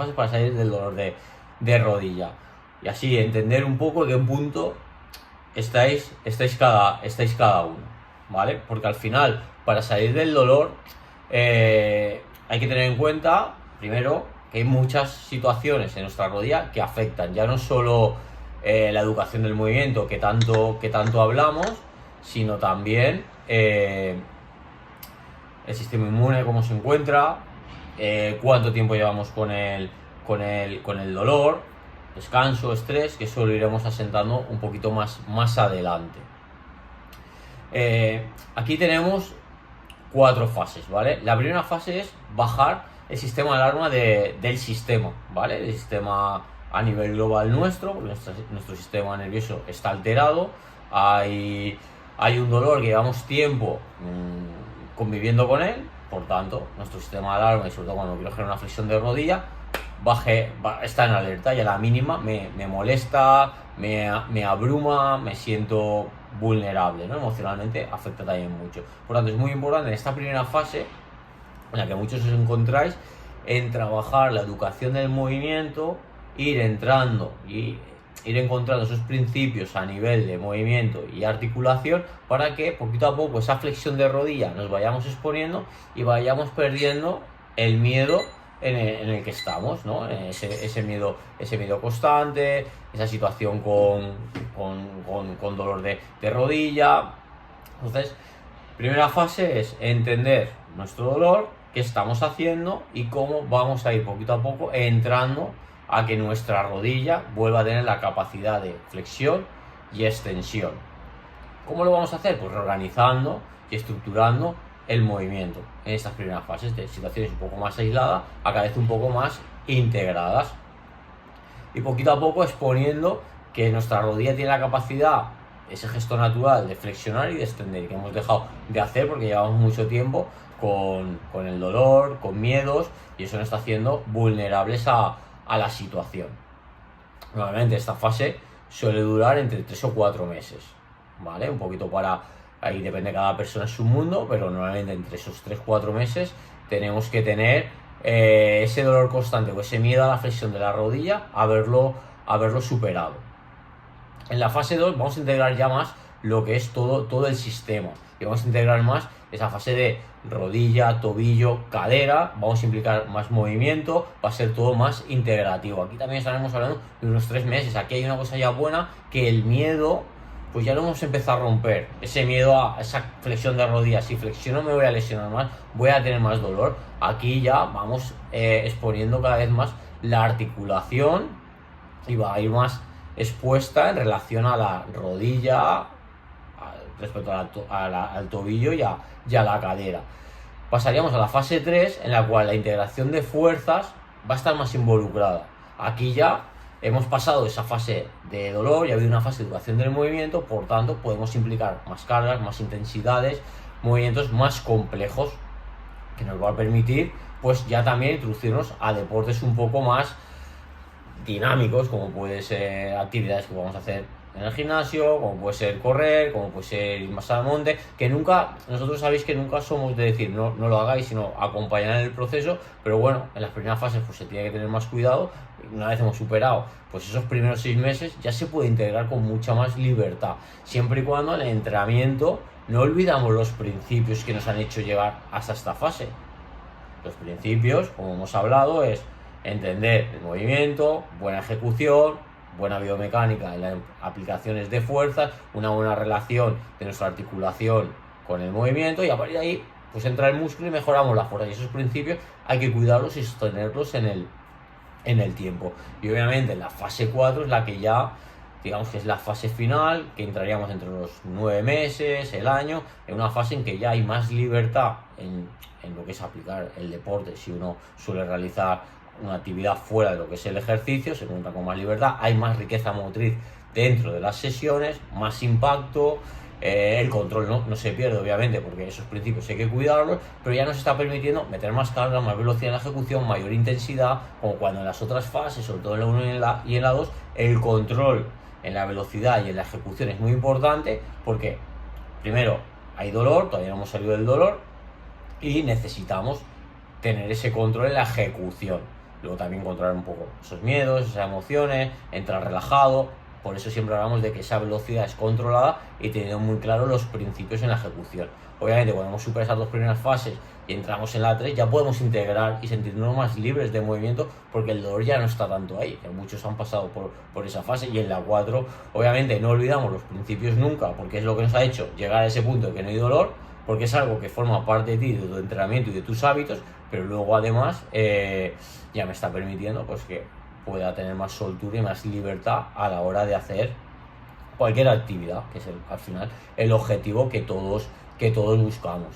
fases para salir del dolor de rodilla. Y así entender un poco en qué punto estáis cada uno, ¿vale? Porque al final, para salir del dolor, hay que tener en cuenta, primero, que hay muchas situaciones en nuestra rodilla que afectan, ya no solo la educación del movimiento que tanto hablamos, sino también el sistema inmune, cómo se encuentra, cuánto tiempo llevamos con el dolor, descanso, estrés, que eso lo iremos asentando un poquito más adelante. Aquí tenemos 4 fases, ¿vale? La primera fase es bajar el sistema de alarma del sistema, ¿vale? El sistema a nivel global nuestro, porque nuestro sistema nervioso está alterado, hay un dolor que llevamos tiempo conviviendo con él, por tanto, nuestro sistema de alarma, y sobre todo cuando quiero generar una flexión de rodilla, está en alerta y a la mínima me molesta, me abruma, me siento vulnerable, ¿no? Emocionalmente afecta también mucho. Por tanto, es muy importante en esta primera fase, en la que muchos os encontráis, en trabajar la educación del movimiento, ir entrando y ir encontrando esos principios a nivel de movimiento y articulación, para que poquito a poco esa flexión de rodilla nos vayamos exponiendo y vayamos perdiendo el miedo en el que estamos, ¿no? Ese miedo constante, esa situación con dolor de rodilla. Entonces, primera fase es entender nuestro dolor, qué estamos haciendo y cómo vamos a ir poquito a poco entrando a que nuestra rodilla vuelva a tener la capacidad de flexión y extensión. ¿Cómo lo vamos a hacer? Pues reorganizando y estructurando el movimiento en estas primeras fases, de situaciones un poco más aisladas a cada vez un poco más integradas, y poquito a poco exponiendo que nuestra rodilla tiene la capacidad, ese gesto natural de flexionar y de extender, que hemos dejado de hacer porque llevamos mucho tiempo con el dolor, con miedos, y eso nos está haciendo vulnerables a la situación. Normalmente esta fase suele durar entre 3 o 4 meses, ¿vale? Un poquito ahí depende, cada persona es su mundo, pero normalmente entre esos 3-4 meses tenemos que tener ese dolor constante o ese miedo a la flexión de la rodilla, haberlo superado. En la fase 2 vamos a integrar ya más lo que es todo el sistema, y vamos a integrar más esa fase de rodilla, tobillo, cadera, vamos a implicar más movimiento, va a ser todo más integrativo. Aquí también estaremos hablando de unos 3 meses. Aquí hay una cosa ya buena, que el miedo, pues ya lo hemos empezado a romper, ese miedo a esa flexión de rodillas. Si flexiono me voy a lesionar más, voy a tener más dolor. Aquí ya vamos exponiendo cada vez más la articulación y va a ir más expuesta en relación a la rodilla, respecto al tobillo y a la cadera. Pasaríamos a la fase 3, en la cual la integración de fuerzas va a estar más involucrada. Aquí ya hemos pasado esa fase de dolor y ha habido una fase de educación del movimiento, por tanto podemos implicar más cargas, más intensidades, movimientos más complejos, que nos va a permitir pues ya también introducirnos a deportes un poco más dinámicos, como puede ser actividades que vamos a hacer en el gimnasio, como puede ser correr, como puede ser ir más al monte, que nunca, nosotros sabéis que nunca somos de decir no lo hagáis, sino acompañar en el proceso, pero bueno, en las primeras fases pues se tiene que tener más cuidado. Una vez hemos superado pues esos primeros 6 meses, ya se puede integrar con mucha más libertad, siempre y cuando en el entrenamiento no olvidamos los principios que nos han hecho llegar hasta esta fase. Los principios, como hemos hablado, es entender el movimiento, buena ejecución, buena biomecánica en las aplicaciones de fuerzas, una buena relación de nuestra articulación con el movimiento, y a partir de ahí pues entra el músculo y mejoramos la fuerza. Y esos principios hay que cuidarlos y sostenerlos en el tiempo. Y obviamente la fase 4 es la que ya, digamos que es la fase final, que entraríamos entre los 9 meses, el año, en una fase en que ya hay más libertad en lo que es aplicar el deporte. Si uno suele realizar una actividad fuera de lo que es el ejercicio, se encuentra con más libertad, hay más riqueza motriz dentro de las sesiones, más impacto, el control no se pierde, obviamente, porque esos principios hay que cuidarlos, pero ya nos está permitiendo meter más carga, más velocidad en la ejecución, mayor intensidad, como cuando en las otras fases, sobre todo en la 1 y en la 2, el control en la velocidad y en la ejecución es muy importante, porque primero hay dolor, todavía no hemos salido del dolor, y necesitamos tener ese control en la ejecución. Luego también controlar un poco esos miedos, esas emociones, entrar relajado. Por eso siempre hablamos de que esa velocidad es controlada y teniendo muy claro los principios en la ejecución. Obviamente cuando hemos superado esas dos primeras fases y entramos en la 3 ya podemos integrar y sentirnos más libres de movimiento porque el dolor ya no está tanto ahí, que muchos han pasado por esa fase. Y en la 4 obviamente no olvidamos los principios nunca, porque es lo que nos ha hecho llegar a ese punto de que no hay dolor, porque es algo que forma parte de ti, de tu entrenamiento y de tus hábitos, pero luego además ya me está permitiendo pues que pueda tener más soltura y más libertad a la hora de hacer cualquier actividad, que es al final el objetivo que todos buscamos.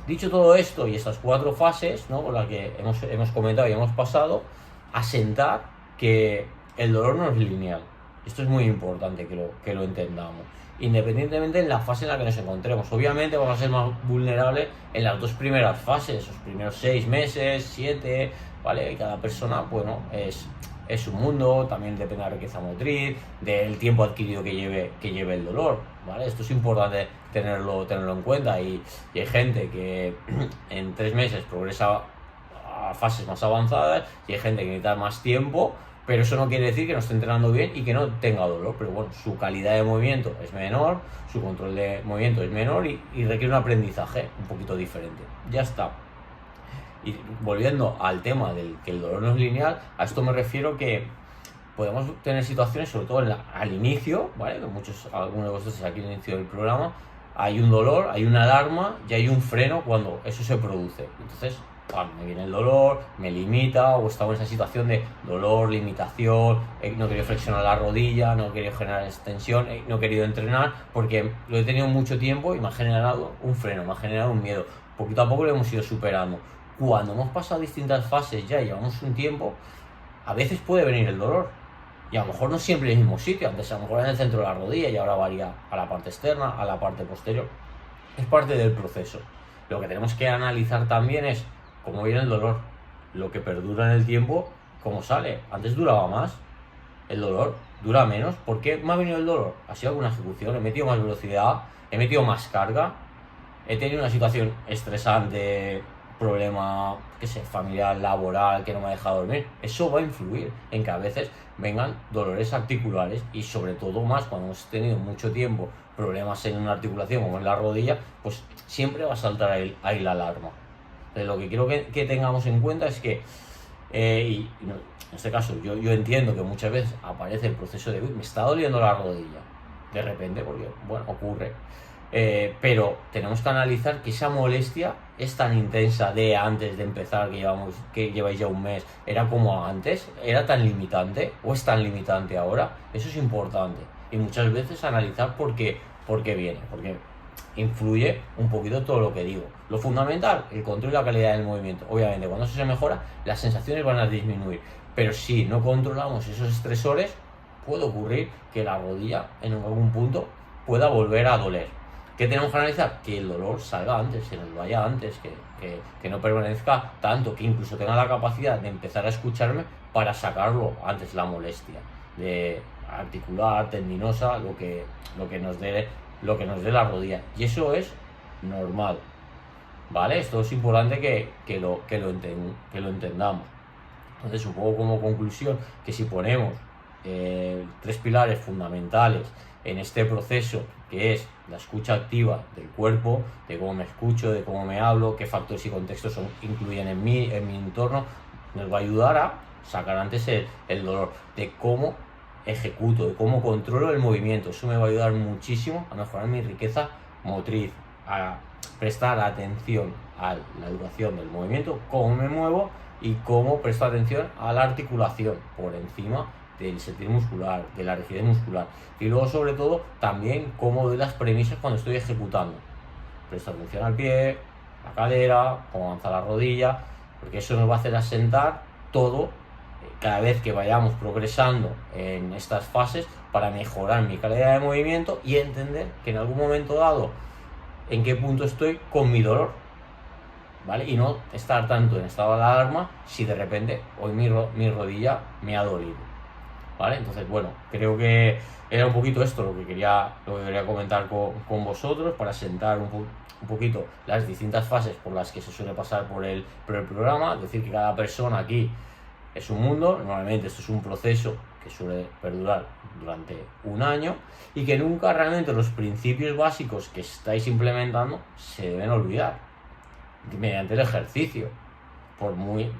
Dicho todo esto y estas 4 fases, ¿no?, por las que hemos comentado y hemos pasado, asentar que el dolor no es lineal. Esto es muy importante que lo entendamos, independientemente en la fase en la que nos encontremos. Obviamente vamos a ser más vulnerables en las 2 primeras fases, los primeros 6 meses, 7, ¿vale? Y cada persona, bueno, es un mundo, también depende de la riqueza motriz, del tiempo adquirido que lleve el dolor, ¿vale? Esto es importante tenerlo en cuenta y hay gente que en 3 meses progresa a fases más avanzadas y hay gente que necesita más tiempo, pero eso no quiere decir que no esté entrenando bien y que no tenga dolor, pero bueno, su calidad de movimiento es menor, su control de movimiento es menor y requiere un aprendizaje un poquito diferente. Ya está. Y volviendo al tema del que el dolor no es lineal, a esto me refiero que podemos tener situaciones, sobre todo al inicio, ¿vale? Que algunos de vosotros aquí al inicio del programa, hay un dolor, hay una alarma y hay un freno cuando eso se produce. Entonces, me viene el dolor, me limita, o estaba en esa situación de dolor, limitación, no he querido flexionar la rodilla, no he querido generar extensión, no he querido entrenar porque lo he tenido mucho tiempo y me ha generado un freno, me ha generado un miedo. Poquito a poco lo hemos ido superando. Cuando hemos pasado distintas fases ya y llevamos un tiempo, a veces puede venir el dolor. Y a lo mejor no siempre en el mismo sitio, antes a lo mejor en el centro de la rodilla y ahora varía a la parte externa, a la parte posterior. Es parte del proceso. Lo que tenemos que analizar también es cómo viene el dolor, lo que perdura en el tiempo, cómo sale. Antes duraba más, el dolor dura menos. ¿Por qué me ha venido el dolor? Ha sido alguna ejecución, he metido más velocidad, he metido más carga, he tenido una situación estresante, problema, qué sé, familiar, laboral, que no me ha dejado dormir. Eso va a influir en que a veces vengan dolores articulares y sobre todo más cuando hemos tenido mucho tiempo problemas en una articulación como en la rodilla, pues siempre va a saltar ahí la alarma. Entonces, lo que quiero que tengamos en cuenta es que en este caso yo entiendo que muchas veces aparece el proceso de me está doliendo la rodilla de repente, porque bueno, ocurre. Pero tenemos que analizar que esa molestia es tan intensa de antes de empezar, que lleváis ya un mes, era como antes, era tan limitante o es tan limitante ahora. Eso es importante y muchas veces analizar por qué viene, porque influye un poquito todo lo que digo. Lo fundamental, el control y la calidad del movimiento. Obviamente cuando eso se mejora las sensaciones van a disminuir, pero si no controlamos esos estresores puede ocurrir que la rodilla en algún punto pueda volver a doler. ¿Qué tenemos que analizar? Que el dolor salga antes, que nos vaya antes, que no permanezca tanto, que incluso tenga la capacidad de empezar a escucharme para sacarlo antes, la molestia de articular, tendinosa, lo que nos dé la rodilla. Y eso es normal, ¿vale? Esto es importante que lo entendamos. Entonces, un poco como conclusión, que si ponemos 3 pilares fundamentales en este proceso, que es la escucha activa del cuerpo, de cómo me escucho, de cómo me hablo, qué factores y contextos incluyen en mi entorno, nos va a ayudar a sacar antes el dolor, de cómo ejecuto, de cómo controlo el movimiento. Eso me va a ayudar muchísimo a mejorar mi riqueza motriz, a prestar atención a la duración del movimiento, cómo me muevo y cómo presto atención a la articulación por encima del sentir muscular, de la rigidez muscular. Y luego, sobre todo, también cómo doy las premisas cuando estoy ejecutando. Presto atención al pie, la cadera, cómo avanza la rodilla, porque eso nos va a hacer asentar todo cada vez que vayamos progresando en estas fases para mejorar mi calidad de movimiento y entender que en algún momento dado en qué punto estoy con mi dolor, ¿vale? Y no estar tanto en estado de alarma si de repente hoy mi rodilla me ha dolido. ¿vale? Entonces, bueno, creo que era un poquito esto lo que quería comentar con vosotros para sentar un poquito las distintas fases por las que se suele pasar por el programa. Es decir, que cada persona aquí es un mundo, normalmente esto es un proceso que suele perdurar durante un año y que nunca realmente los principios básicos que estáis implementando se deben olvidar mediante el ejercicio, por muy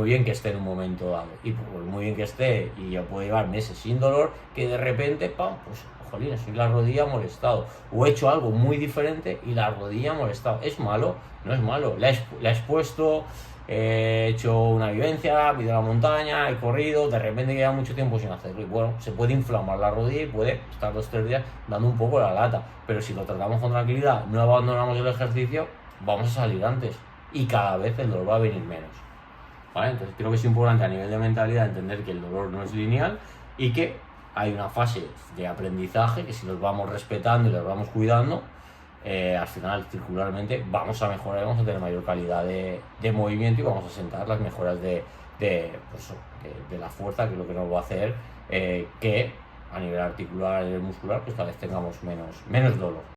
bien que esté en un momento dado y por muy bien que esté y ya puede llevar meses sin dolor, que de repente, pam, pues jolín, soy la rodilla molestado o he hecho algo muy diferente y la rodilla molestado. ¿Es malo? No es malo, la he expuesto, he hecho una vivencia, he ido a la montaña, he corrido, de repente queda mucho tiempo sin hacerlo y bueno, se puede inflamar la rodilla y puede estar 2 o 3 días dando un poco la lata, pero si lo tratamos con tranquilidad, no abandonamos el ejercicio, vamos a salir antes y cada vez el dolor va a venir menos, ¿vale? Entonces creo que es importante a nivel de mentalidad entender que el dolor no es lineal y que hay una fase de aprendizaje que si los vamos respetando y los vamos cuidando, al final circularmente vamos a mejorar, vamos a tener mayor calidad de movimiento y vamos a sentar las mejoras de la fuerza, que es lo que nos va a hacer que a nivel articular y muscular pues cada vez tengamos menos dolor.